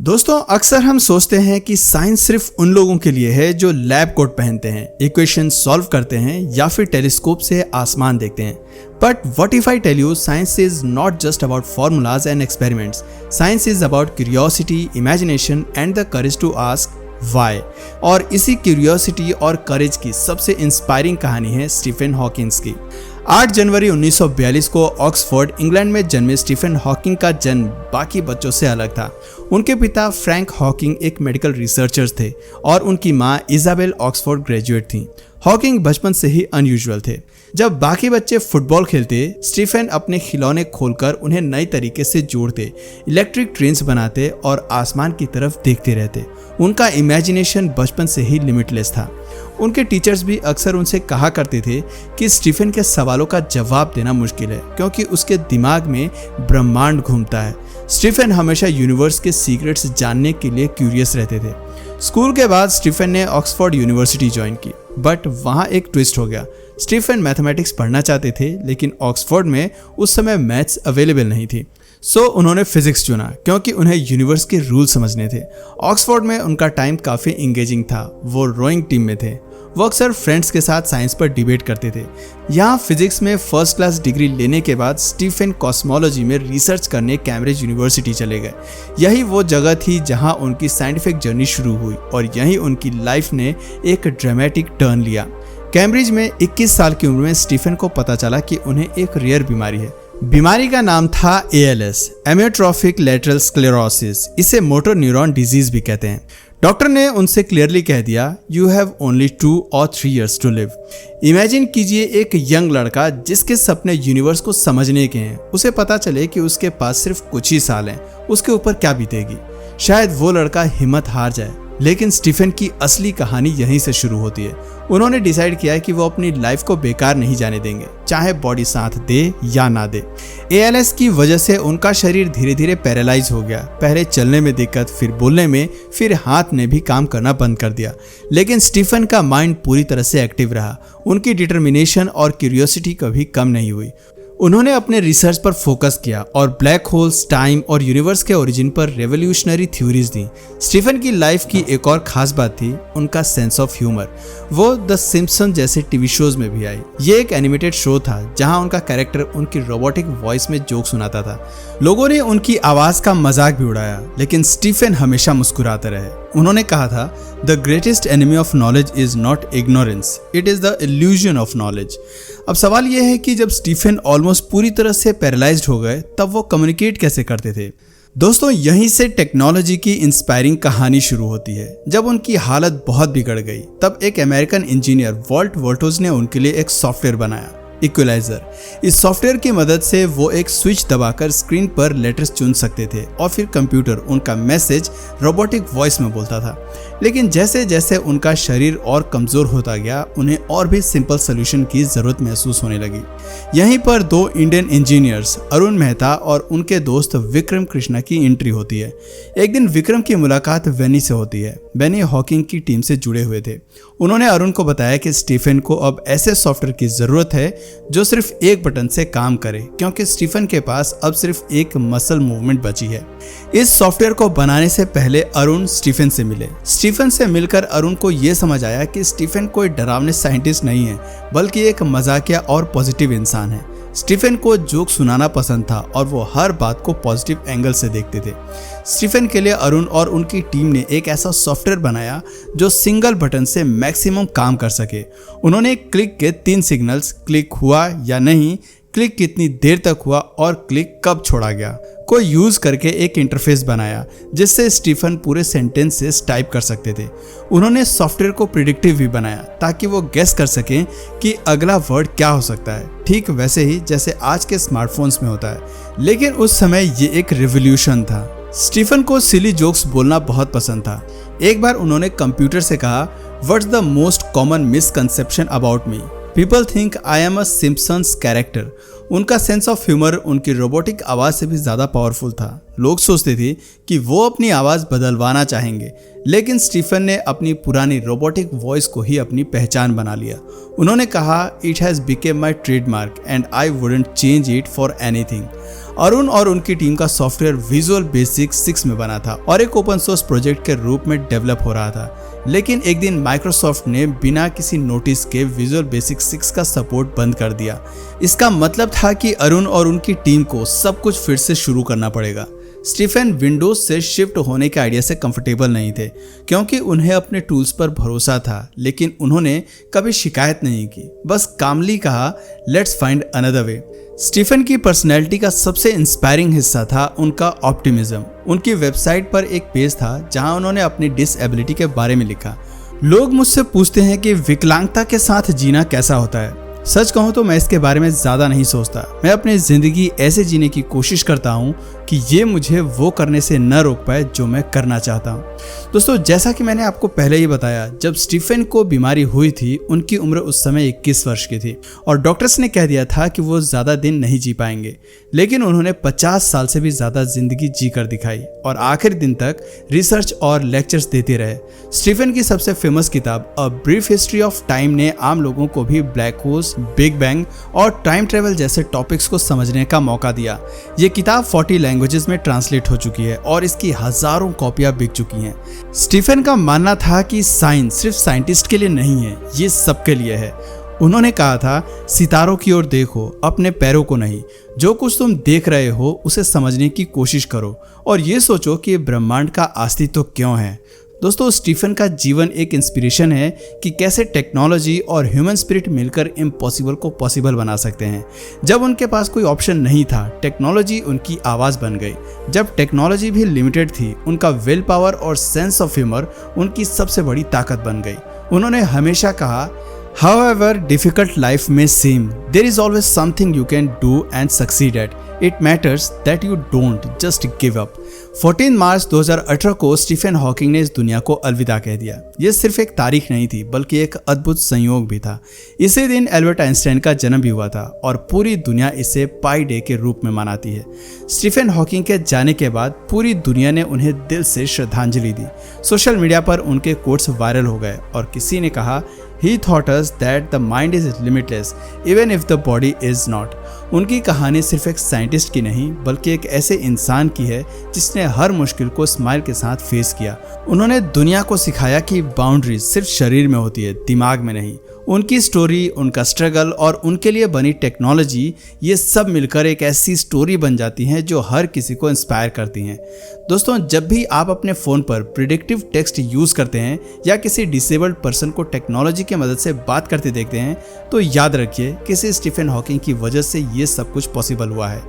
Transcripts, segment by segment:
दोस्तों, अक्सर हम सोचते हैं कि साइंस सिर्फ उन लोगों के लिए है जो लैब कोट पहनते हैं, इक्वेशन सॉल्व करते हैं या फिर टेलीस्कोप से आसमान देखते हैं। But what if I tell you, science is not just about formulas and experiments. Science is about curiosity, imagination and the courage to ask why. और इसी क्यूरियोसिटी और करेज की सबसे इंस्पायरिंग कहानी है स्टीफन हॉकिंस की। 8 जनवरी 1942 को ऑक्सफोर्ड, इंग्लैंड में जन्मे स्टीफन हॉकिंग का जन्म बाकी बच्चों से अलग था। उनके पिता फ्रैंक हॉकिंग एक मेडिकल रिसर्चर थे और उनकी मां इजाबेल ऑक्सफोर्ड ग्रेजुएट थी। हॉकिंग बचपन से ही अनयूजुअल थे। जब बाकी बच्चे फुटबॉल खेलते, स्टीफन अपने खिलौने खोलकर उन्हें नए तरीके से जोड़ते, इलेक्ट्रिक ट्रेन्स बनाते और आसमान की तरफ देखते रहते। उनका इमेजिनेशन बचपन से ही लिमिटलेस था। उनके टीचर्स भी अक्सर उनसे कहा करते थे कि स्टीफन के सवालों का जवाब देना मुश्किल है क्योंकि उसके दिमाग में ब्रह्मांड घूमता है। स्टीफन हमेशा यूनिवर्स के सीक्रेट्स जानने के लिए क्यूरियस रहते थे। स्कूल के बाद स्टीफन ने ऑक्सफोर्ड यूनिवर्सिटी ज्वाइन की, बट वहाँ एक ट्विस्ट हो गया। स्टीफन मैथमेटिक्स पढ़ना चाहते थे, लेकिन ऑक्सफोर्ड में उस समय मैथ्स अवेलेबल नहीं थी। सो उन्होंने फिजिक्स चुना क्योंकि उन्हें यूनिवर्स के रूल समझने थे। ऑक्सफोर्ड में उनका टाइम काफ़ी इंगेजिंग था। वो रोइंग टीम में थे। वो अक्सर फ्रेंड्स के साथ साइंस पर डिबेट करते थे। यहाँ फिजिक्स में फर्स्ट क्लास डिग्री लेने के बाद स्टीफन कॉस्मोलॉजी में रिसर्च करने कैम्ब्रिज यूनिवर्सिटी चले गए। यही वो जगह थी जहाँ उनकी साइंटिफिक जर्नी शुरू हुई और यहीं उनकी लाइफ ने एक ड्रामेटिक टर्न लिया। कैम्ब्रिज में 21 साल की उम्र में स्टीफन को पता चला कि उन्हें एक रेयर बीमारी है। बीमारी का नाम था ALS, एमियोट्रोफिक लेटरल स्क्लेरोसिस। इसे मोटर न्यूरॉन डिजीज भी कहते हैं। डॉक्टर ने उनसे क्लियरली कह दिया, you have only 2 or 3 years to live. Imagine कीजिए एक यंग लड़का जिसके सपने यूनिवर्स को समझने के हैं, उसे पता चले कि उसके पास सिर्फ कुछ ही साल हैं, उसके ऊपर क्या बीतेगी। शायद वो लड़का हिम्मत हार जाए। लेकिन स्टीफन की असली कहानी यहीं से शुरू होती है। उन्होंने डिसाइड किया कि वो अपनी लाइफ को बेकार नहीं जाने देंगे, चाहे बॉडी साथ दे या ना दे। ALS की वजह से उनका शरीर धीरे धीरे पैरालाइज हो गया। पहले चलने में दिक्कत, फिर बोलने में, फिर हाथ ने भी काम करना बंद कर दिया। लेकिन स्टीफन का माइंड पूरी तरह से एक्टिव रहा। उनकी डिटर्मिनेशन और क्यूरियोसिटी कभी कम नहीं हुई। उन्होंने अपने रिसर्च पर फोकस किया और ब्लैक होल्स, टाइम और यूनिवर्स के ओरिजिन पर रेवोल्यूशनरी थ्योरीज दी। स्टीफन की लाइफ की एक और खास बात थी उनका सेंस ऑफ ह्यूमर। वो द सिम्पसन जैसे टीवी शोज में भी आई। ये एक एनिमेटेड शो था जहां उनका कैरेक्टर उनकी रोबोटिक वॉइस में जोक सुनाता था। लोगों ने उनकी आवाज का मजाक भी उड़ाया, लेकिन स्टीफन हमेशा मुस्कुराते रहे। उन्होंने कहा था, the greatest enemy of knowledge is not ignorance, it is the illusion of knowledge. अब सवाल यह है कि जब स्टीफन ऑलमोस्ट पूरी तरह से पैरालाइज्ड हो गए, तब वो कम्युनिकेट कैसे करते थे। दोस्तों, यहीं से टेक्नोलॉजी की इंस्पायरिंग कहानी शुरू होती है। जब उनकी हालत बहुत बिगड़ गई, तब एक अमेरिकन इंजीनियर वॉल्ट वर्टोज ने उनके लिए एक सॉफ्टवेयर बनाया, इक्वलाइजर। इस सॉफ्टवेयर की मदद से वो एक स्विच दबाकर स्क्रीन पर लेटर्स चुन सकते थे और फिर कंप्यूटर उनका मैसेज रोबोटिक वॉइस में बोलता था। लेकिन जैसे जैसे उनका शरीर और कमजोर होता गया, उन्हें और भी सिंपल सोल्यूशन की जरूरत महसूस होने लगी। यहीं पर 2 इंडियन इंजीनियर्स, अरुण मेहता और उनके दोस्त विक्रम कृष्णा की एंट्री होती है। एक दिन विक्रम की मुलाकात बेनी से होती है। बेनी हॉकिंग की टीम से जुड़े हुए थे। उन्होंने अरुण को बताया कि स्टीफन को अब ऐसे सॉफ्टवेयर की जरूरत है जो सिर्फ एक बटन से काम करे, क्योंकि स्टीफन के पास अब सिर्फ एक मसल मूवमेंट बची है। इस सॉफ्टवेयर को बनाने से पहले अरुण स्टीफन से मिले। स्टीफन से मिलकर अरुण को यह समझ आया कि स्टीफन कोई डरावने साइंटिस्ट नहीं है, बल्कि एक मजाकिया और पॉजिटिव इंसान है। स्टीफन को जोक सुनाना पसंद था और वो हर बात को पॉजिटिव एंगल से देखते थे। स्टीफन के लिए अरुण और उनकी टीम ने एक ऐसा सॉफ्टवेयर बनाया जो सिंगल बटन से मैक्सिमम काम कर सके। उन्होंने क्लिक के 3 सिग्नल्स, क्लिक हुआ या नहीं, क्लिक कितनी देर तक हुआ और क्लिक कब छोड़ा गया, को यूज करके एक इंटरफेस बनाया जिससे स्टीफन पूरे सेंटेंसेस टाइप कर सकते थे। उन्होंने सॉफ्टवेयर को प्रिडिक्टिव भी बनाया ताकि वो गेस कर सकें कि अगला वर्ड क्या हो सकता है, ठीक वैसे ही जैसे आज के स्मार्टफोन्स में होता है। लेकिन उस समय ये एक रिवॉल्यूशन था। स्टीफन को सिली जोक्स बोलना बहुत पसंद था। एक बार उन्होंने कंप्यूटर से कहा, what's the most common misconception about me? People think I am a Simpsons character. उनका सेंस ऑफ ह्यूमर उनकी रोबोटिक आवाज़ से भी ज़्यादा पावरफुल था। लोग सोचते थे कि वो अपनी आवाज़ बदलवाना चाहेंगे, लेकिन स्टीफन ने अपनी पुरानी रोबोटिक वॉइस को ही अपनी पहचान बना लिया। उन्होंने कहा, it has became my trademark and I wouldn't change it for anything. Arun और उनकी टीम का सॉफ्टवेयर विजुअल बेसिक 6 में बना था और एक ओपन सोर्स प्रोजेक्ट के रूप में डेवलप हो रहा था। लेकिन एक दिन माइक्रोसॉफ्ट ने बिना किसी नोटिस के विजुअल बेसिक 6 का सपोर्ट बंद कर दिया। इसका मतलब था कि अरुण और उनकी टीम को सब कुछ फिर से शुरू करना पड़ेगा। स्टीफन विंडोज से शिफ्ट होने के आइडिया से कंफर्टेबल नहीं थे क्योंकि उन्हें अपने टूल्स पर भरोसा था, लेकिन उन्होंने कभी शिकायत नहीं की, बस कामली कहा, let's find another way. Stephen की पर्सनैलिटी का सबसे इंस्पायरिंग हिस्सा था उनका ऑप्टिमिज्म। उनकी वेबसाइट पर एक पेज था जहां उन्होंने अपनी डिसएबिलिटी के बारे में लिखा। लोग मुझसे पूछते हैं कि विकलांगता के साथ जीना कैसा होता है। सच कहूं तो मैं इसके बारे में ज़्यादा नहीं सोचता। मैं अपनी ज़िंदगी ऐसे जीने की कोशिश करता हूं कि ये मुझे वो करने से न रोक पाए जो मैं करना चाहता हूं। दोस्तों, जैसा कि मैंने आपको पहले ही बताया, जब स्टीफन को बीमारी हुई थी उनकी उम्र उस समय 21 वर्ष की थी और डॉक्टर्स ने कह दिया था कि वो ज़्यादा दिन नहीं जी पाएंगे। लेकिन उन्होंने 50 साल से भी ज़्यादा जिंदगी जी कर दिखाई और आखिरी दिन तक रिसर्च और लेक्चर्स देते रहे। स्टीफन की सबसे फेमस किताब a brief history of time ने आम लोगों को भी ब्लैक होल्स, बिग बैंग और टाइम ट्रेवल जैसे टॉपिक्स को समझने का मौका दिया। ये किताब 40 लैंग्वेजेस में ट्रांसलेट हो चुकी है और इसकी हजारों कॉपियां बिक चुकी हैं। स्टीफन का मानना था कि साइंस सिर्फ साइंटिस्ट के लिए नहीं है, ये सबके लिए है। उन्होंने कहा था, सितारों की ओर देखो, अपने पैरों को नहीं। जो कुछ तुम देख रहे हो उसे समझने की कोशिश करो और ये सोचो कि ब्रह्मांड का अस्तित्व क्यों है। दोस्तों, स्टीफन का जीवन एक इंस्पिरेशन है कि कैसे टेक्नोलॉजी और ह्यूमन स्पिरिट मिलकर इम्पॉसिबल को पॉसिबल बना सकते हैं। जब उनके पास कोई ऑप्शन नहीं था, टेक्नोलॉजी उनकी आवाज़ बन गई। जब टेक्नोलॉजी भी लिमिटेड थी, उनका विल पावर और सेंस ऑफ ह्यूमर उनकी सबसे बड़ी ताकत बन गई। उन्होंने हमेशा कहा, However difficult life may seem, there is always something you can do and succeed at. It matters that you don't just give up. 14 मार्च 2018 को स्टीफन हॉकिंग ने इस दुनिया को अलविदा कह दिया। ये सिर्फ एक तारीख नहीं थी बल्कि एक अद्भुत संयोग भी था। इसी दिन एल्बर्ट आइंस्टाइन का जन्म भी हुआ था और पूरी दुनिया इसे पाई डे के रूप में मनाती है। स्टीफन हॉकिंग के जाने के बाद पूरी दुनिया ने उन्हें दिल से श्रद्धांजलि दी। सोशल मीडिया पर उनके कोट्स वायरल हो गए और किसी ने कहा, He taught us that the mind is limitless even if the body is not. उनकी कहानी सिर्फ एक साइंटिस्ट की नहीं बल्कि एक ऐसे इंसान की है जिसने हर मुश्किल को स्माइल के साथ फेस किया। उन्होंने दुनिया को सिखाया कि बाउंड्रीज सिर्फ शरीर में होती है, दिमाग में नहीं। उनकी स्टोरी, उनका स्ट्रगल और उनके लिए बनी टेक्नोलॉजी, ये सब मिलकर एक ऐसी स्टोरी बन जाती हैं जो हर किसी को इंस्पायर करती हैं। दोस्तों, जब भी आप अपने फ़ोन पर प्रिडिक्टिव टेक्स्ट यूज़ करते हैं या किसी डिसेबल्ड पर्सन को टेक्नोलॉजी की मदद से बात करते देखते हैं, तो याद रखिए किसी स्टीफन हॉकिंग की वजह से ये सब कुछ पॉसिबल हुआ है।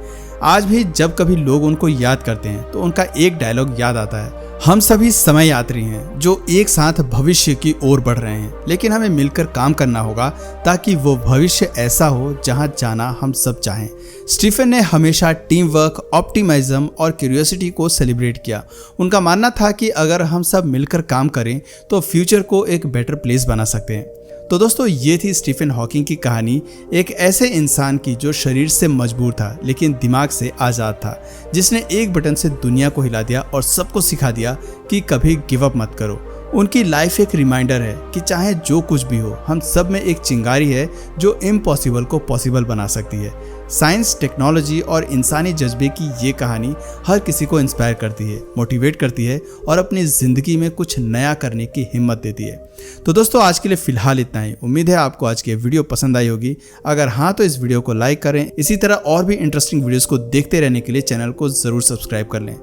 आज भी जब कभी लोग उनको याद करते हैं तो उनका एक डायलॉग याद आता है, हम सभी समय यात्री हैं जो एक साथ भविष्य की ओर बढ़ रहे हैं, लेकिन हमें मिलकर काम करना होगा ताकि वो भविष्य ऐसा हो जहां जाना हम सब चाहें। स्टीफन ने हमेशा टीम वर्क, ऑप्टिमिज्म और क्यूरियोसिटी को सेलिब्रेट किया। उनका मानना था कि अगर हम सब मिलकर काम करें तो फ्यूचर को एक बेटर प्लेस बना सकते हैं। तो दोस्तों, ये थी स्टीफन हॉकिंग की कहानी, एक ऐसे इंसान की जो शरीर से मजबूर था लेकिन दिमाग से आज़ाद था, जिसने एक बटन से दुनिया को हिला दिया और सबको सिखा दिया कि कभी गिव अप मत करो। उनकी लाइफ एक रिमाइंडर है कि चाहे जो कुछ भी हो, हम सब में एक चिंगारी है जो इम्पॉसिबल को पॉसिबल बना सकती है। साइंस, टेक्नोलॉजी और इंसानी जज्बे की ये कहानी हर किसी को इंस्पायर करती है, मोटिवेट करती है और अपनी ज़िंदगी में कुछ नया करने की हिम्मत देती है। तो दोस्तों, आज के लिए फ़िलहाल इतना ही। उम्मीद है आपको आज की वीडियो पसंद आई होगी। अगर हाँ तो इस वीडियो को लाइक करें। इसी तरह और भी इंटरेस्टिंग वीडियोज़ को देखते रहने के लिए चैनल को ज़रूर सब्सक्राइब कर लें।